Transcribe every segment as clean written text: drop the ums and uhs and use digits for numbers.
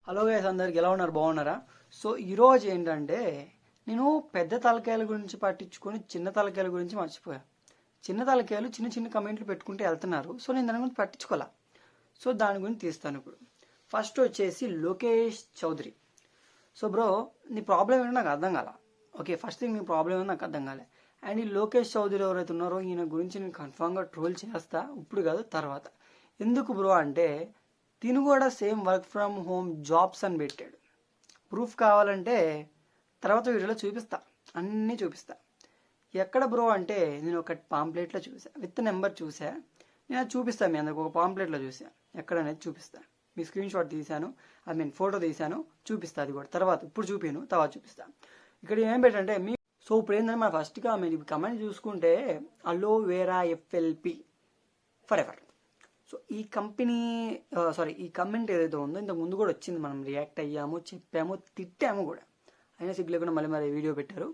Hello guys, అందరికి ఎలా ఉన్నారు? బాగున్నారా? సో ఈరోజు ఏంటంటే నేను పెద్ద తలకాయల గురించి పట్టించుకొని చిన్న తలకాయల గురించి మర్చిపోయా. చిన్న తలకాయలు చిన్న చిన్న కమెంట్లు పెట్టుకుంటే వెళ్తున్నారు. సో నేను దాని గురించి పట్టించుకోవాలా. సో దాని గురించి తీస్తాను ఇప్పుడు. ఫస్ట్ వచ్చేసి లోకేష్ చౌదరి. సో బ్రో, నీ ప్రాబ్లం ఏంటో నాకు అర్థం కాల. ఓకే, ఫస్ట్ థింగ్ నీ ప్రాబ్లం ఏంటో నాకు అర్థం కాలే. అండ్ ఈ లోకేష్ చౌదరి ఎవరైతే ఉన్నారో ఈయన గురించి నేను కన్ఫామ్గా ట్రోల్ చేస్తా, ఇప్పుడు కాదు తర్వాత. ఎందుకు బ్రో అంటే తిను కూడా same work from home jobs అని పెట్టాడు. ప్రూఫ్ కావాలంటే తర్వాత వీడియోలో చూపిస్తా, అన్నీ చూపిస్తా. ఎక్కడ బ్రో అంటే నేను ఒక పాంప్లెట్లో చూసా, విత్ నెంబర్ చూసా. నేను అది చూపిస్తాను మీ అందరికి. ఒక పాంప్లెట్లో చూసా, ఎక్కడనేది చూపిస్తా. మీ స్క్రీన్ షాట్ తీశాను, ఫోటో తీశాను, చూపిస్తా. అది కూడా తర్వాత, ఇప్పుడు చూపాను, తర్వాత చూపిస్తా. ఇక్కడ ఏం పెట్టంటే సో ఇప్పుడు ఏంటంటే మన ఫస్ట్ కమెంట్ చూసుకుంటే aloe vera FLP for ever. So ఈ కంపెనీ ఈ కమెంట్ ఏదైతే ఉందో ఇంతకు ముందు కూడా వచ్చింది, మనం రియాక్ట్ అయ్యాము, చెప్పాము, తిట్టాము కూడా. అయినా సిగ్గు లేకుండా మళ్ళీ వీడియో పెట్టారు,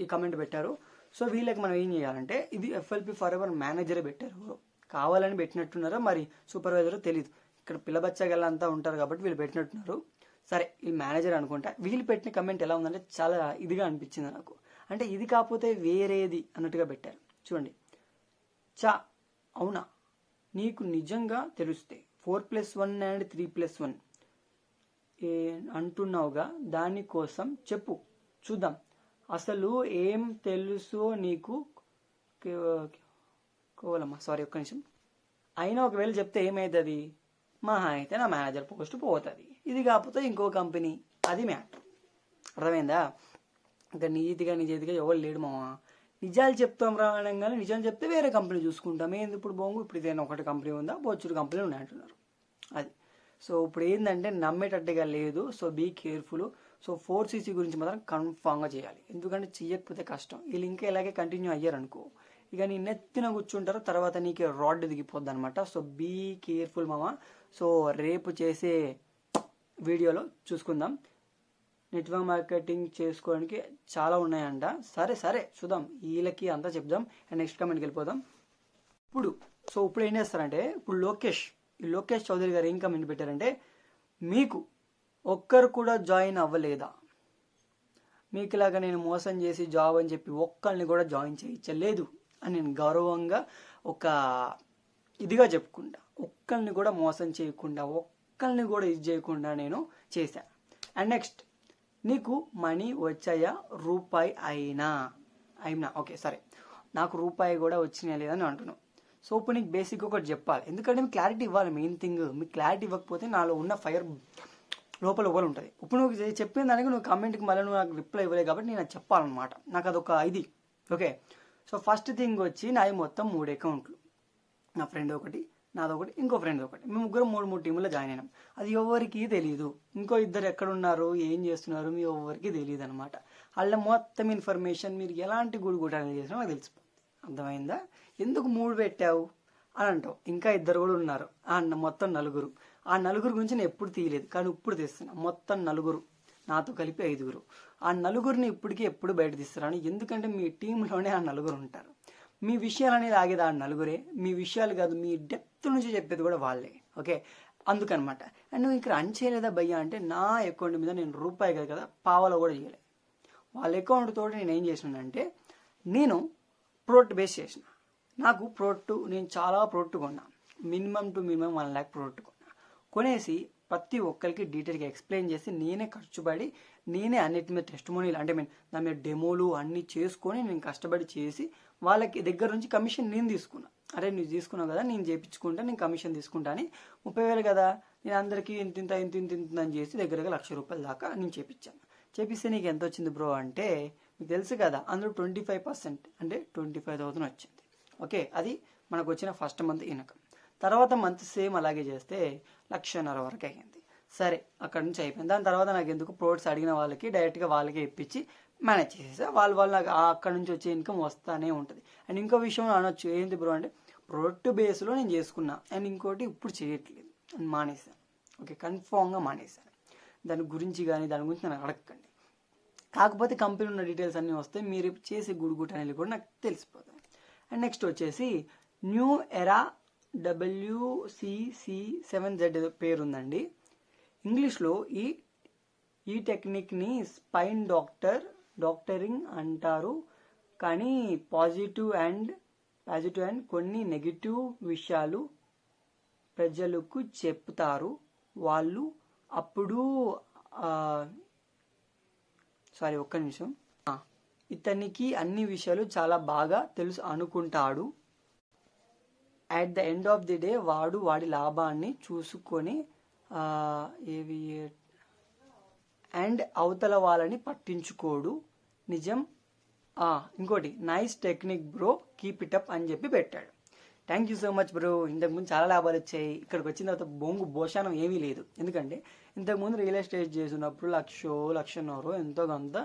ఈ కమెంట్ పెట్టారు. సో వీళ్ళకి మనం ఏం చేయాలంటే, ఇది ఎఫ్ఎల్పి ఫర్ ఎవర్ మేనేజరే పెట్టారు, కావాలని పెట్టినట్టున్నారో మరి సూపర్వైజరో తెలియదు. ఇక్కడ పిల్లబచ్చగల్లంతా ఉంటారు కాబట్టి వీళ్ళు పెట్టినట్టున్నారు. సరే, ఈ మేనేజర్ అనుకుంటా. వీళ్ళు పెట్టిన కమెంట్ ఎలా ఉందంటే చాలా ఇదిగా అనిపించింది నాకు. అంటే ఇది కాకపోతే వేరేది అన్నట్టుగా పెట్టారు. చూడండి, అవునా, నీకు నిజంగా తెలిస్తే 4+1 అండ్ 3+1 అంటున్నావుగా, దానికోసం చెప్పు చూద్దాం. అసలు ఏం తెలుసో నీకు. కోవలమ్మా, ఒక్క నిమిషం. అయినా ఒకవేళ చెప్తే ఏమవుతుంది? మహా అయితే నా మేనేజర్ పోస్ట్ పోతుంది, ఇది కాకపోతే ఇంకో కంపెనీ. అది మ్యాటర్. అర్థమైందా? ఇంకా నీతిగా నిజాయితీగా ఎవరు లేడు మావా. నిజాలు చెప్తాం రావడంగానే నిజాలు చెప్తే వేరే కంపెనీ చూసుకుంటాం. ఏంది ఇప్పుడు బొంగు, ఇప్పుడు ఇదేనా ఒకటి కంపెనీ ఉందా, బొచ్చుడు కంపెనీ ఉన్నాయి అంటున్నారు. అది. సో ఇప్పుడు ఏంటంటే నమ్మేటట్టుగా లేదు. So be careful. So 4cc గురించి మాత్రం కన్ఫామ్గా చేయాలి, ఎందుకంటే చెయ్యకపోతే కష్టం. వీళ్ళు ఇంకా ఇలాగే కంటిన్యూ అయ్యారనుకో, ఇక నీ నెత్తిన కూర్చుంటారు, తర్వాత నీకే రాడ్ దిగిపోద్ది అనమాట. సో బీ కేర్ఫుల్ మామ. సో రేపు చేసే వీడియోలో చూసుకుందాం. నెట్వర్క్ మార్కెటింగ్ చేసుకోవడానికి చాలా ఉన్నాయంట. సరే చూద్దాం, వీళ్ళకి అంతా చెప్దాం. అండ్ నెక్స్ట్ కమెంట్కి వెళ్ళిపోదాం. ఇప్పుడు ఏం చేస్తారంటే, ఇప్పుడు లోకేష్ చౌదరి గారు ఏం కమెంట్ పెట్టారంటే, మీకు ఒక్కరు కూడా జాయిన్ అవ్వలేదా? మీకు ఇలాగా నేను మోసం చేసి జాబ్ అని చెప్పి ఒక్కరిని కూడా జాయిన్ చేయించలేదు అని నేను గౌరవంగా ఒక ఇదిగా చెప్పుకుంటా. ఒక్కరిని కూడా మోసం చేయకుండా, ఒక్కరిని కూడా ఇది చేయకుండా నేను చేశాను. అండ్ నెక్స్ట్, నీకు మనీ వచ్చాయా? రూపాయి అయినా? ఓకే సరే, నాకు రూపాయి కూడా వచ్చినాయా లేదని అంటున్నావు. సో ఇప్పుడు నీకు బేసిక్ ఒకటి చెప్పాలి, ఎందుకంటే మీకు క్లారిటీ ఇవ్వాలి. మెయిన్ థింగ్, మీకు క్లారిటీ ఇవ్వకపోతే నాలో ఉన్న ఫైర్ లోపల ఉంటుంది. ఇప్పుడు నువ్వు చెప్పిన దానికి నువ్వు కమెంట్కి మళ్ళీ నువ్వు నాకు రిప్లై ఇవ్వలేదు కాబట్టి నేను అది చెప్పాలన్నమాట. నాకు అదొక ఇది. ఓకే, సో ఫస్ట్ థింగ్ వచ్చి నాది మొత్తం 3 అకౌంట్లు. నా ఫ్రెండ్ ఒకటి, నాదొకటి, ఇంకో ఫ్రెండ్ ఒకటి. మేము ముగ్గురు 3 టీంలో జాయిన్ అయినాం. అది ఎవరికి తెలియదు. ఇంకో ఇద్దరు ఎక్కడున్నారు, ఏం చేస్తున్నారు, మీ ఎవరికి తెలియదు అనమాట. వాళ్ళ మొత్తం ఇన్ఫర్మేషన్ మీరు ఎలాంటి గుడిగుటాలు చేసినా నాకు తెలిసిపోతుంది. అర్థమైందా? ఎందుకు 3 పెట్టావు అని అంటావు. ఇంకా ఇద్దరు కూడా ఉన్నారు, మొత్తం 4. ఆ 4 గురించి నేను ఎప్పుడు తీయలేదు, కానీ ఇప్పుడు తీస్తున్నా. మొత్తం 4, నాతో కలిపి 5. ఆ 4ని ఎప్పుడు బయట తీస్తున్నాను, ఎందుకంటే మీ టీంలోనే ఆ 4 ఉంటారు. మీ విషయాలని లాగేది ఆ 4. మీ విషయాలు కాదు, మీ డెప్త్ నుంచి చెప్పేది కూడా వాళ్ళే. ఓకే, అందుకనమాట. అండ్ నువ్వు ఇక్కడ చేయలేదా భయ్యా అంటే, నా అకౌంట్ మీద నేను రూపాయి కదా పావలో కూడా చేయలేదు. వాళ్ళ అకౌంట్ తోటి నేను ఏం చేసినానంటే, నేను ప్రోడక్ట్ బేస్ చేసిన. నాకు నేను చాలా ప్రోడక్ట్ కొన్నా. Minimum to minimum 1 lakh product కొనేసి ప్రతి ఒక్కరికి డీటెయిల్గా ఎక్స్ప్లెయిన్ చేసి, నేనే ఖర్చుపడి, నేనే అన్నిటి మీద టెస్టిమోనీలు అంటే దాని మీద డెమోలు అన్నీ చేసుకొని నేను కష్టపడి చేసి వాళ్ళకి దగ్గర నుంచి కమిషన్ నేను తీసుకున్నా. అరే నువ్వు తీసుకున్నావు కదా, నేను చేయించుకుంటా, నేను కమిషన్ తీసుకుంటా అని 30,000 కదా, నేను అందరికీ ఇంత అని చేసి దగ్గరగా ₹1,00,000 దాకా నేను చేపిస్తే నీకు ఎంత వచ్చింది బ్రో అంటే, మీకు తెలుసు కదా, అందులో 25% అంటే 25,000 వచ్చింది. ఓకే, అది మనకు వచ్చిన ఫస్ట్ మంత్ ఇన్కమ్. తర్వాత మంత్ సేమ్ అలాగే చేస్తే 1,50,000 వరకు అయ్యింది. సరే, అక్కడ నుంచి అయిపోయింది. దాని తర్వాత నాకు ఎందుకు ప్రోడక్ట్స్ అడిగిన వాళ్ళకి డైరెక్ట్గా వాళ్ళకే ఇప్పించి మేనేజ్ చేసేసా. వాళ్ళు నాకు అక్కడ నుంచి వచ్చే ఇన్కమ్ వస్తూనే ఉంటుంది. అండ్ ఇంకో విషయం అనొచ్చు, ఏంటి బ్రో అంటే, ప్రోడక్ట్ బేస్లో నేను చేసుకున్నా. అండ్ ఇంకోటి ఇప్పుడు చేయట్లేదు అని మానేశాను. ఓకే, కన్ఫామ్గా మానేశాను. దాని గురించి నన్ను అడగకండి. కాకపోతే కంపెనీ ఉన్న డీటెయిల్స్ అన్నీ వస్తే మీరు చేసే గుడ్ అనేది కూడా నాకు తెలిసిపోతాయి. అండ్ నెక్స్ట్ వచ్చేసి న్యూ ఎరా WCC7Z పేరు ఉందండి. ఇంగ్లీష్లో ఈ టెక్నిక్ని స్పైన్ డాక్టరింగ్ అంటారు. కానీ పాజిటివ్ అండ్ కొన్ని నెగిటివ్ విషయాలు ప్రజలకు చెప్తారు. వాళ్ళు అప్పుడు ఒక్క నిమిషం. ఇతనికి అన్ని విషయాలు చాలా బాగా తెలుసు అనుకుంటాడు. At the end of the day వాడి లాభాన్ని చూసుకొని అండ్ అవతల వాళ్ళని పట్టించుకోడు. నిజం. ఇంకోటి, nice technique bro, keep it up అని చెప్పి పెట్టాడు. Thank you so much bro. ఇంతకుముందు చాలా లాభాలు వచ్చాయి. ఇక్కడికి వచ్చిన తర్వాత భోషానం ఏమీ లేదు. ఎందుకంటే ఇంతకుముందు రియల్ ఎస్టేట్ చేసినప్పుడు 1,00,000 ఎంతో కొంత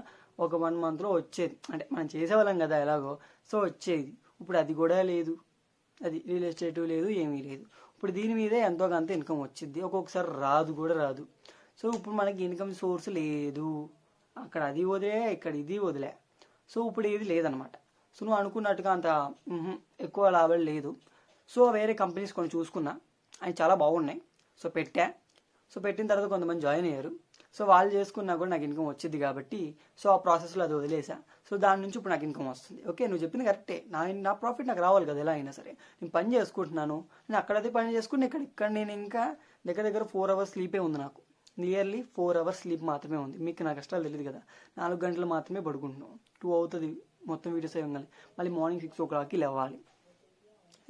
ఒక 1 monthలో వచ్చేది. అంటే మనం చేసేవాళ్ళం కదా ఎలాగో, సో వచ్చేది. ఇప్పుడు అది కూడా లేదు. అది రియల్ ఎస్టేట్ లేదు, ఏమీ లేదు. ఇప్పుడు దీని మీదే ఎంతో కొంత ఇన్కమ్ వచ్చింది. ఒక్కొక్కసారి రాదు. సో ఇప్పుడు మనకి ఇన్కమ్ సోర్స్ లేదు. అక్కడ అది వదిలే, ఇక్కడ ఇది వదిలే. సో ఇప్పుడు ఇది లేదనమాట. సో నువ్వు అనుకున్నట్టుగా అంత ఎక్కువ లాభాలు లేదు. సో వేరే కంపెనీస్ కొన్ని చూసుకున్నా, అవి చాలా బాగున్నాయి. సో పెట్టిన తర్వాత కొంతమంది జాయిన్ అయ్యారు. సో వాళ్ళు చేసుకున్నా కూడా నాకు ఇన్కమ్ వచ్చింది కాబట్టి సో ఆ ప్రాసెస్లో అది వదిలేసా. సో దాని నుంచి ఇప్పుడు నాకు ఇన్కమ్ వస్తుంది. ఓకే, నువ్వు చెప్పింది కరెక్టే. నా ప్రాఫిట్ నాకు రావాలి కదా ఎలా అయినా సరే. నేను పని చేసుకుంటున్నాను, నేను అక్కడైతే పని చేసుకుని ఇక్కడ నేను ఇంకా దగ్గర 4 hours స్లీపే ఉంది. నాకు నియర్లీ 4 hours స్లీప్ మాత్రమే ఉంది. మీకు నా కష్టాలు తెలియదు కదా. 4 గంటలు మాత్రమే పడుకుంటున్నాను. 2 అవుతుంది మొత్తం వీడియోస్ అయ్యాలి. మళ్ళీ మార్నింగ్ 6 o'clockకి లేవాలి.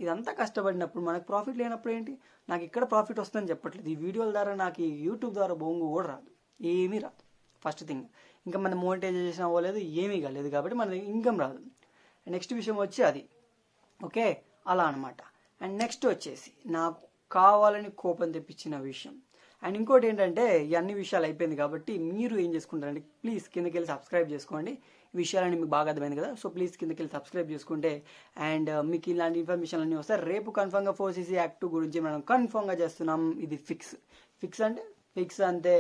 ఇదంతా కష్టపడినప్పుడు మనకు ప్రాఫిట్ లేనప్పుడు ఏంటి? నాకు ఇక్కడ ప్రాఫిట్ వస్తుందని చెప్పట్లేదు. ఈ వీడియోల ద్వారా నాకు ఈ యూట్యూబ్ ద్వారా బొంగు కూడా రాదు, ఏమీ రాదు. ఫస్ట్ థింగ్, ఇంకా మన మోనిటైజేషన్ అవ్వలేదు, ఏమీ కాలేదు కాబట్టి మన ఇన్కమ్ రాదు. నెక్స్ట్ విషయం వచ్చి అది. ఓకే, అలా అనమాట. అండ్ నెక్స్ట్ వచ్చేసి నాకు కావాలని కోపం తెప్పించిన విషయం. అండ్ ఇంకోటి ఏంటంటే, ఈ అన్ని విషయాలు అయిపోయింది కాబట్టి మీరు ఏం చేసుకుంటారంటే ప్లీజ్ కిందకి వెళ్ళి సబ్స్క్రైబ్ చేసుకోండి. ఈ విషయాలన్నీ మీకు బాగా అర్థమైంది కదా. సో ప్లీజ్ కిందకి వెళ్ళి సబ్స్క్రైబ్ చేసుకుంటే అండ్ మీకు ఇలాంటి ఇన్ఫర్మేషన్ అన్నీ వస్తాయి. రేపు కన్ఫర్మ్గా 4CC Act 2 గురించి మనం కన్ఫర్మ్గా చేస్తున్నాం. ఇది ఫిక్స్ అంటే ఫిక్స్ అంతే.